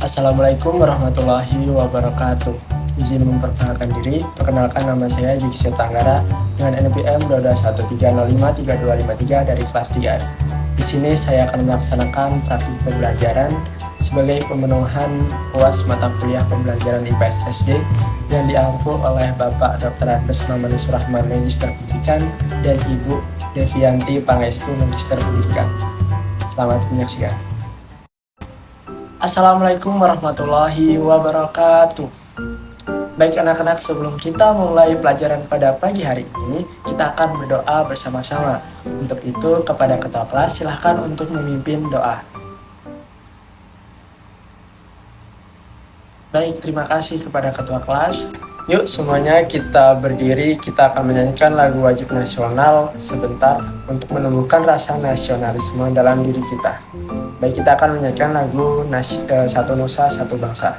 Assalamualaikum warahmatullahi wabarakatuh. Izin memperkenalkan diri, perkenalkan nama saya Jiki Setanggara dengan NPM 221305323 dari kelas 3F. Di sini saya akan melaksanakan praktik pembelajaran sebagai pemenuhan UAS mata kuliah pembelajaran IPS SD yang diampu oleh Bapak Dr. Andes Maman Surahman Magister Pendidikan dan Ibu Devianti Pangestu Magister Pendidikan. Selamat menyaksikan. Assalamualaikum warahmatullahi wabarakatuh. Baik anak-anak, sebelum kita mulai pelajaran pada pagi hari ini, kita akan berdoa bersama-sama. Untuk itu, kepada ketua kelas silahkan untuk memimpin doa. Baik, terima kasih kepada ketua kelas. Yuk semuanya kita berdiri, kita akan menyanyikan lagu wajib nasional sebentar untuk menumbuhkan rasa nasionalisme dalam diri kita. Baik, kita akan menyanyikan lagu Satu Nusa Satu Bangsa.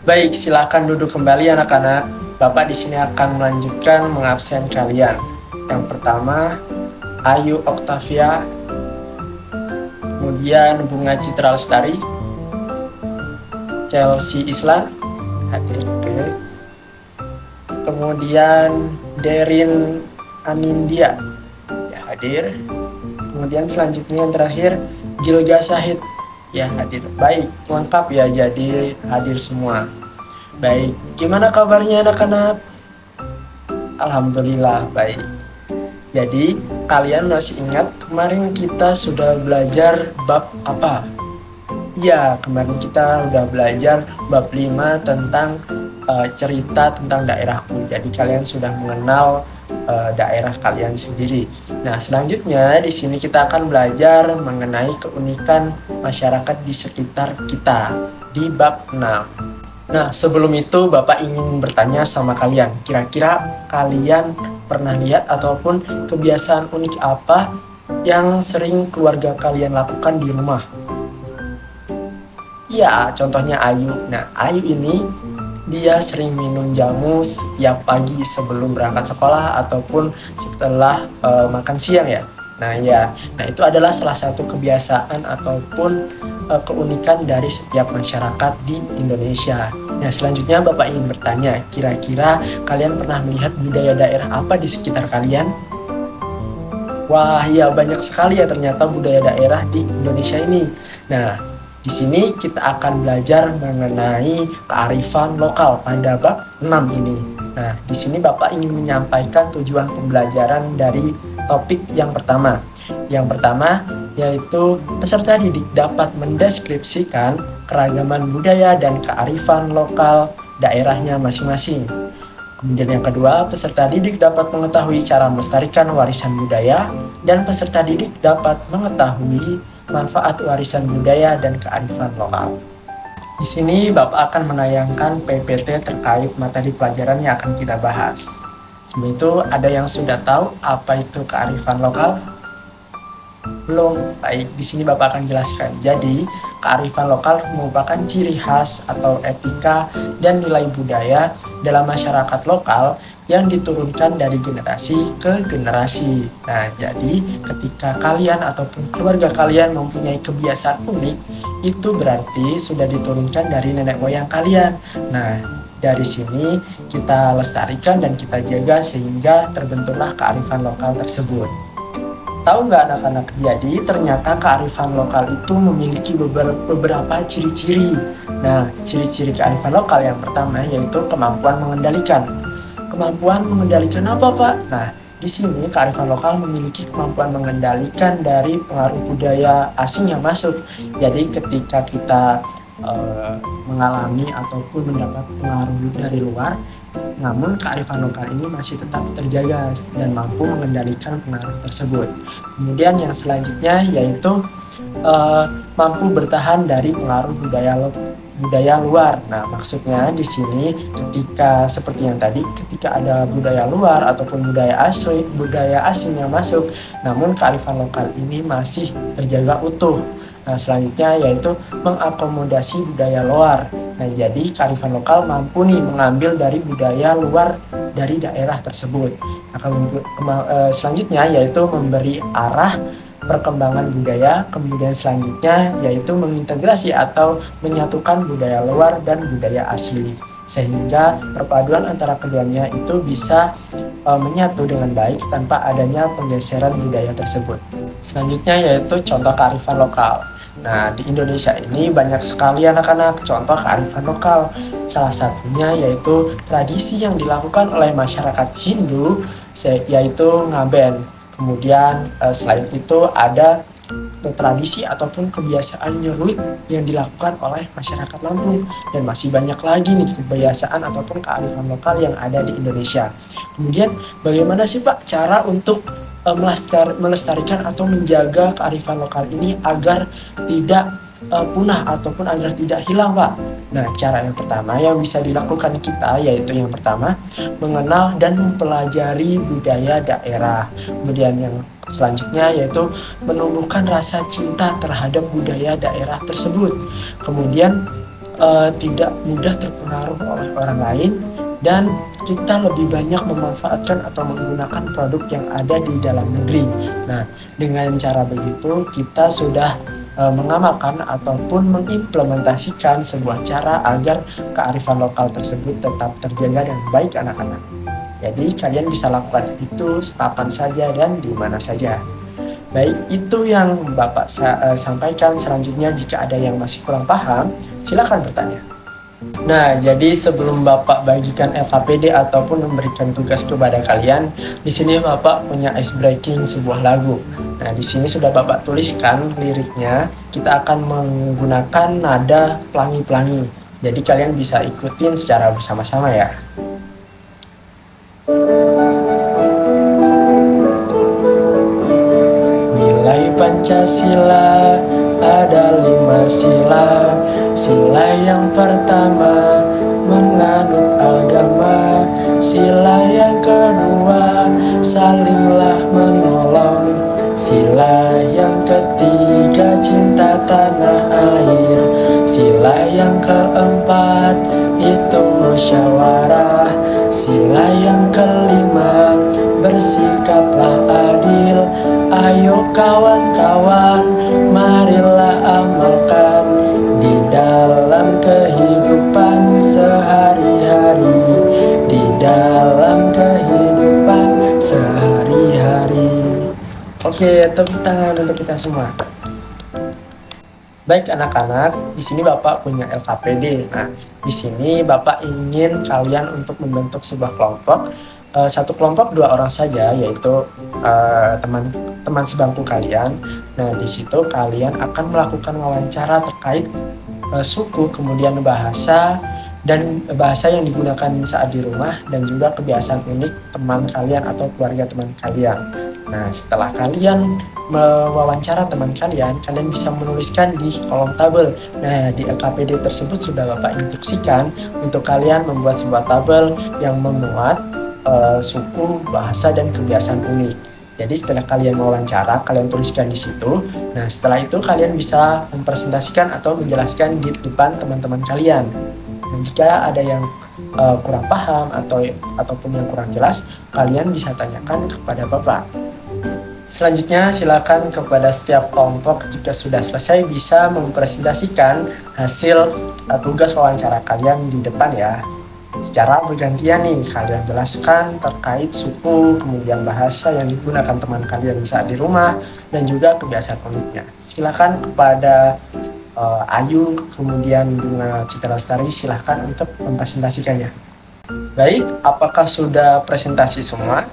Baik, silakan duduk kembali anak-anak. Bapak di sini akan melanjutkan mengabsen kalian. Yang pertama, Ayu Oktavia, kemudian Bunga Citra Lestari, Chelsea Islan, hadir. Kemudian Derin Anindya, ya hadir. Kemudian selanjutnya yang terakhir, Gilga Sahid, ya hadir. Baik, lengkap ya, jadi hadir semua. Baik, gimana kabarnya anak-anak? Alhamdulillah baik. Jadi kalian masih ingat kemarin kita sudah belajar bab apa? Ya, kemarin kita udah belajar bab 5 tentang cerita tentang daerahku. Jadi kalian sudah mengenal daerah kalian sendiri. Nah, selanjutnya di sini kita akan belajar mengenai keunikan masyarakat di sekitar kita di bab 6. Nah, sebelum itu Bapak ingin bertanya sama kalian, kira-kira kalian pernah lihat ataupun kebiasaan unik apa yang sering keluarga kalian lakukan di rumah? Ya, contohnya Ayu. Nah, Ayu ini dia sering minum jamu setiap pagi sebelum berangkat sekolah ataupun setelah makan siang ya. Nah itu adalah salah satu kebiasaan ataupun keunikan dari setiap masyarakat di Indonesia. Nah, selanjutnya Bapak ingin bertanya, kira-kira kalian pernah melihat budaya daerah apa di sekitar kalian? Wah, ya banyak sekali ya ternyata budaya daerah di Indonesia ini. Nah, di sini kita akan belajar mengenai kearifan lokal pada bab 6 ini. Nah, di sini Bapak ingin menyampaikan tujuan pembelajaran dari topik yang pertama. Yang pertama yaitu peserta didik dapat mendeskripsikan keragaman budaya dan kearifan lokal daerahnya masing-masing. Kemudian yang kedua, peserta didik dapat mengetahui cara melestarikan warisan budaya dan peserta didik dapat mengetahui manfaat warisan budaya dan kearifan lokal. Di sini Bapak akan menayangkan PPT terkait materi pelajaran yang akan kita bahas. Sebelum itu, ada yang sudah tahu apa itu kearifan lokal? Belum? Baik, di sini Bapak akan jelaskan. Jadi, kearifan lokal merupakan ciri khas atau etika dan nilai budaya dalam masyarakat lokal yang diturunkan dari generasi ke generasi. Nah, jadi ketika kalian ataupun keluarga kalian mempunyai kebiasaan unik, itu berarti sudah diturunkan dari nenek moyang kalian. Nah, dari sini kita lestarikan dan kita jaga sehingga terbentuklah kearifan lokal tersebut. Tahu nggak anak-anak? Jadi ternyata kearifan lokal itu memiliki beberapa ciri-ciri. Nah, ciri-ciri kearifan lokal yang pertama yaitu kemampuan mengendalikan. Kemampuan mengendalikan apa, Pak? Nah, di sini kearifan lokal memiliki kemampuan mengendalikan dari pengaruh budaya asing yang masuk. Jadi ketika kita mengalami ataupun mendapat pengaruh dari luar, namun kearifan lokal ini masih tetap terjaga dan mampu mengendalikan pengaruh tersebut. Kemudian yang selanjutnya yaitu mampu bertahan dari pengaruh budaya luar. Nah, maksudnya di sini ketika seperti yang tadi, ketika ada budaya luar ataupun budaya asing yang masuk, namun kearifan lokal ini masih terjaga utuh. Nah, selanjutnya yaitu mengakomodasi budaya luar. Nah, jadi kearifan lokal mampu nih mengambil dari budaya luar dari daerah tersebut. Nah, selanjutnya yaitu memberi arah perkembangan budaya. Kemudian selanjutnya yaitu mengintegrasi atau menyatukan budaya luar dan budaya asli, sehingga perpaduan antara keduanya itu bisa menyatu dengan baik tanpa adanya penggeseran budaya tersebut. Selanjutnya yaitu contoh kearifan lokal. Nah, di Indonesia ini banyak sekali anak-anak contoh kearifan lokal. Salah satunya yaitu tradisi yang dilakukan oleh masyarakat Hindu, yaitu ngaben. Kemudian selain itu ada tradisi ataupun kebiasaan nyeruit yang dilakukan oleh masyarakat Lampung, dan masih banyak lagi nih kebiasaan ataupun kearifan lokal yang ada di Indonesia. Kemudian bagaimana sih Pak cara untuk melestarikan atau menjaga kearifan lokal ini agar tidak punah ataupun agar tidak hilang, Pak? Nah, cara yang pertama yang bisa dilakukan kita yaitu yang pertama mengenal dan mempelajari budaya daerah. Kemudian yang selanjutnya yaitu menumbuhkan rasa cinta terhadap budaya daerah tersebut. Kemudian tidak mudah terpengaruh oleh orang lain, dan kita lebih banyak memanfaatkan atau menggunakan produk yang ada di dalam negeri. Nah, dengan cara begitu kita sudah mengamalkan ataupun mengimplementasikan sebuah cara agar kearifan lokal tersebut tetap terjaga dan baik, anak-anak. Jadi kalian bisa lakukan itu kapan saja dan di mana saja. Baik, itu yang Bapak sampaikan. Selanjutnya jika ada yang masih kurang paham, silakan bertanya. Nah, jadi sebelum Bapak bagikan LKPD ataupun memberikan tugas kepada kalian, di sini Bapak punya ice breaking sebuah lagu. Nah, di sini sudah Bapak tuliskan liriknya. Kita akan menggunakan nada pelangi-pelangi. Jadi kalian bisa ikutin secara bersama-sama ya. Nilai Pancasila ada 5 sila. Sila yang pertama menganut agama. Sila yang kedua salinglah menolong. Sila yang ketiga cinta tanah air. Sila yang keempat itu musyawarah. Sila yang kelima bersikaplah adil. Ayo kawan-kawan, marilah amalkan di dalam kehidupan sehari-hari. Di dalam kehidupan sehari-hari. Oke, tepuk tangan untuk kita semua. Baik anak-anak, di sini Bapak punya LKPD. Nah, di sini Bapak ingin kalian untuk membentuk sebuah kelompok. Satu kelompok 2 orang saja, yaitu teman sebangku kalian. Nah, di situ kalian akan melakukan wawancara terkait suku, kemudian bahasa dan bahasa yang digunakan saat di rumah, dan juga kebiasaan unik teman kalian atau keluarga teman kalian. Nah, setelah kalian mewawancara teman kalian, kalian bisa menuliskan di kolom tabel. Nah, di LKPD tersebut sudah Bapak instruksikan untuk kalian membuat sebuah tabel yang memuat suku, bahasa, dan kebiasaan unik. Jadi setelah kalian mewawancara, kalian tuliskan di situ. Nah, setelah itu kalian bisa mempresentasikan atau menjelaskan di depan teman-teman kalian. Dan jika ada yang kurang paham ataupun yang kurang jelas, kalian bisa tanyakan kepada Bapak. Selanjutnya silakan kepada setiap kelompok jika sudah selesai bisa mempresentasikan hasil tugas wawancara kalian di depan ya. Secara bergantian nih, kalian jelaskan terkait suku, kemudian bahasa yang digunakan teman kalian saat di rumah, dan juga kebiasaan uniknya. Silakan kepada Ayu, kemudian Bunga Citra Lestari, silahkan untuk mempresentasikannya. Baik, apakah sudah presentasi semua?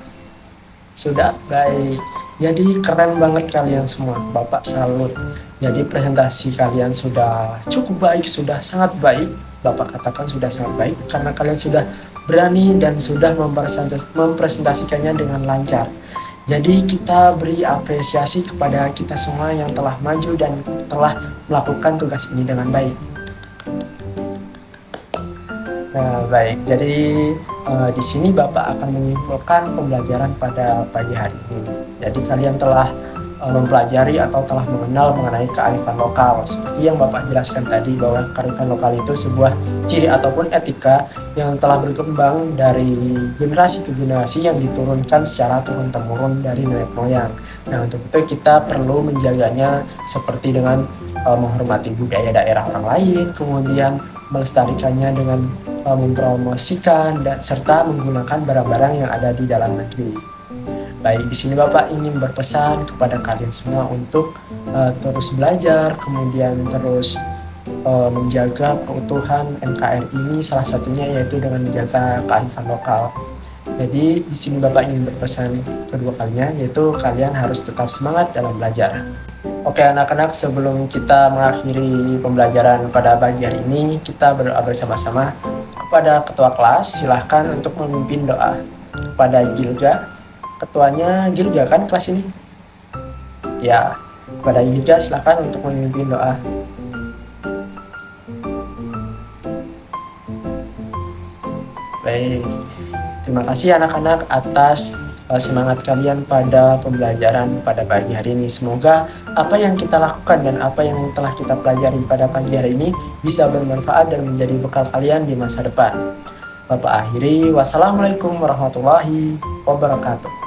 Sudah, baik. Jadi keren banget kalian semua, Bapak salut. Jadi presentasi kalian sudah cukup baik, sudah sangat baik. Bapak katakan sudah sangat baik karena kalian sudah berani dan sudah mempresentasikannya dengan lancar. Jadi kita beri apresiasi kepada kita semua yang telah maju dan telah melakukan tugas ini dengan baik. Nah, baik. Jadi di sini Bapak akan menyimpulkan pembelajaran pada pagi hari ini. Jadi kalian telah mempelajari atau telah mengenal mengenai kearifan lokal. Seperti yang Bapak jelaskan tadi bahwa kearifan lokal itu sebuah ciri ataupun etika yang telah berkembang dari generasi ke generasi yang diturunkan secara turun-temurun dari nenek moyang. Nah, untuk itu kita perlu menjaganya seperti dengan menghormati budaya daerah orang lain, kemudian melestarikannya dengan mempromosikan dan serta menggunakan barang-barang yang ada di dalam negeri. Baik, di sini Bapak ingin berpesan kepada kalian semua untuk terus belajar, kemudian terus menjaga keutuhan NKRI ini, salah satunya yaitu dengan menjaga kearifan lokal. Jadi di sini Bapak ingin berpesan kedua kalinya, yaitu kalian harus tetap semangat dalam belajar. Oke anak-anak, sebelum kita mengakhiri pembelajaran pada pagi hari ini, kita berdoa bersama-sama. Kepada ketua kelas, silahkan untuk memimpin doa. Kepada Gilga, ketuanya Gilga kan kelas ini? Ya, kepada Gilga silahkan untuk memimpin doa. Baik, terima kasih anak-anak atas semangat kalian pada pembelajaran pada pagi hari ini. Semoga apa yang kita lakukan dan apa yang telah kita pelajari pada pagi hari ini bisa bermanfaat dan menjadi bekal kalian di masa depan. Bapak akhiri, wassalamualaikum warahmatullahi wabarakatuh.